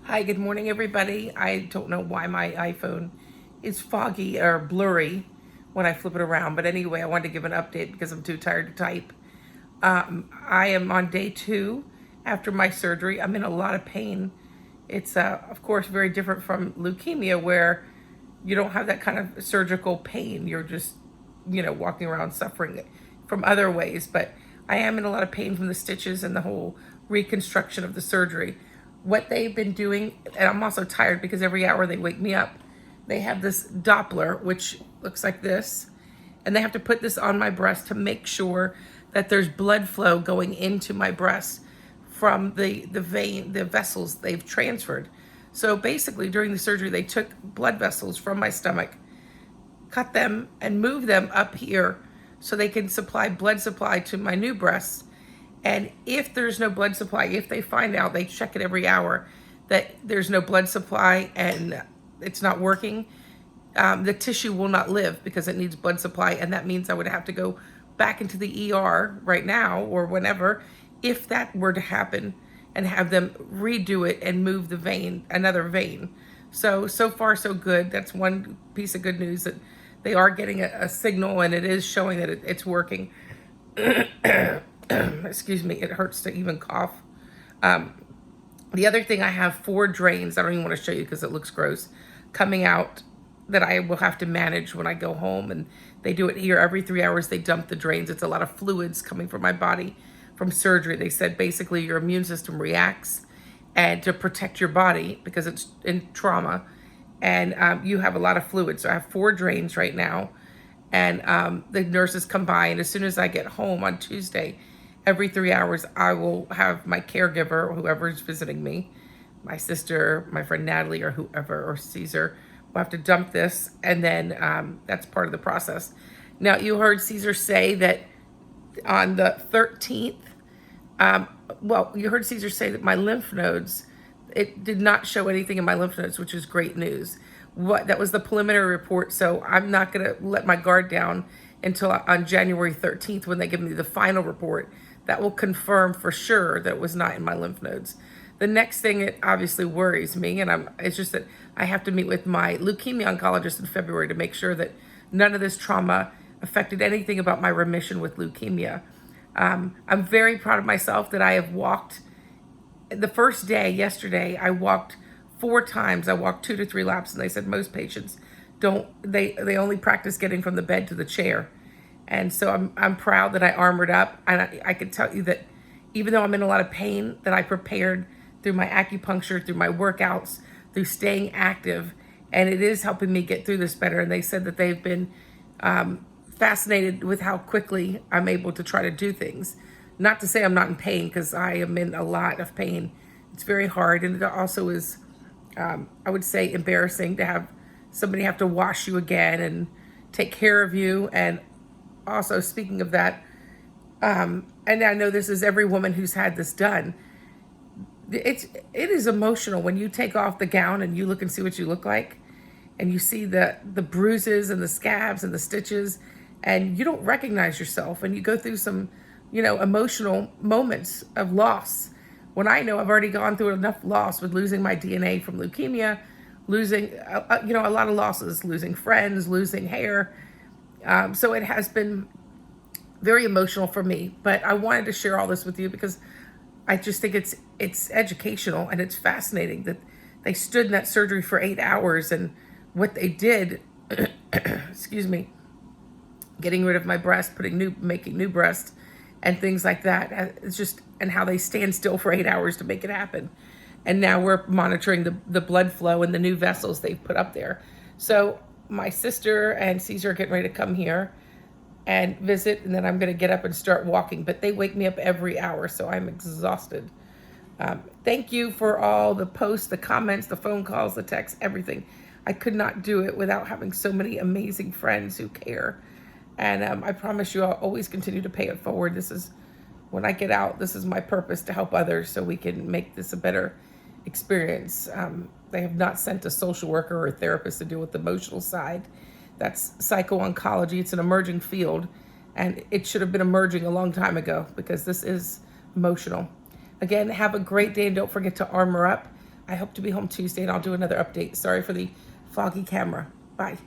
Hi, good morning, everybody. I don't know why my iPhone is foggy or blurry when I flip it around, but anyway, I wanted to give an update because I'm too tired to type. I am on day 2 after my surgery. I'm in a lot of pain. It's, of course, very different from leukemia where you don't have that kind of surgical pain. You're just, walking around suffering from other ways. But I am in a lot of pain from the stitches and the whole reconstruction of the surgery. What they've been doing, and I'm also tired because every hour they wake me up, they have this Doppler, which looks like this, and they have to put this on my breast to make sure that there's blood flow going into my breast from the vein, the vessels they've transferred. So basically, during the surgery, they took blood vessels from my stomach, cut them, and moved them up here so they can supply blood supply to my new breasts. And if there's no blood supply, if they find out, they check it every hour, that there's no blood supply and it's not working, the tissue will not live because it needs blood supply. And that means I would have to go back into the ER right now or whenever, if that were to happen, and have them redo it and move the vein, another vein. So far, so good. That's one piece of good news, that they are getting a signal and it is showing that it's working. Excuse me, it hurts to even cough. The other thing, I have 4 drains, I don't even want to show you because it looks gross, coming out that I will have to manage when I go home. And they do it here every 3 hours. They dump the drains. It's a lot of fluids coming from my body from surgery. They said basically your immune system reacts, and to protect your body because it's in trauma, and you have a lot of fluid. So I have 4 drains right now, and the nurses come by, and as soon as I get home on Tuesday, every 3 hours, I will have my caregiver, or whoever's visiting me, my sister, my friend Natalie, or whoever, or Caesar, will have to dump this, and then that's part of the process. Now, you heard Caesar say that on the 13th, you heard Caesar say that my lymph nodes, it did not show anything in my lymph nodes, which is great news. That was the preliminary report, so I'm not going to let my guard down until on January 13th when they give me the final report. That will confirm for sure that it was not in my lymph nodes. The next thing, it obviously worries me, and it's just that I have to meet with my leukemia oncologist in February to make sure that none of this trauma affected anything about my remission with leukemia. I'm very proud of myself that I have walked. The first day, yesterday, I walked 4 times. I walked 2 to 3 laps, and they said most patients don't. They only practice getting from the bed to the chair. And so I'm proud that I armored up, and I can tell you that even though I'm in a lot of pain, that I prepared through my acupuncture, through my workouts, through staying active, and it is helping me get through this better. And they said that they've been fascinated with how quickly I'm able to try to do things. Not to say I'm not in pain, because I am in a lot of pain. It's very hard, and it also is, I would say, embarrassing to have somebody have to wash you again and take care of you. And also, speaking of that, and I know this is every woman who's had this done, it is emotional when you take off the gown and you look and see what you look like, and you see the bruises and the scabs and the stitches, and you don't recognize yourself, and you go through some, emotional moments of loss. When I know I've already gone through enough loss with losing my DNA from leukemia, losing, a lot of losses, losing friends, losing hair. So it has been very emotional for me, but I wanted to share all this with you because I just think it's educational, and it's fascinating that they stood in that surgery for 8 hours, and what they did, excuse me, getting rid of my breast, making new breast, and things like that. It's just, and how they stand still for 8 hours to make it happen. And now we're monitoring the blood flow and the new vessels they've put up there. So my sister and Caesar are getting ready to come here and visit, and then I'm going to get up and start walking. But they wake me up every hour, so I'm exhausted. Thank you for all the posts, the comments, the phone calls, the texts, everything. I could not do it without having so many amazing friends who care. And I promise you I'll always continue to pay it forward. This is, when I get out, this is my purpose, to help others so we can make this a better experience. They have not sent a social worker or a therapist to deal with the emotional side. That's psycho-oncology. It's an emerging field, and it should have been emerging a long time ago because this is emotional. Again, have a great day, and don't forget to armor up. I hope to be home Tuesday, and I'll do another update. Sorry for the foggy camera. Bye.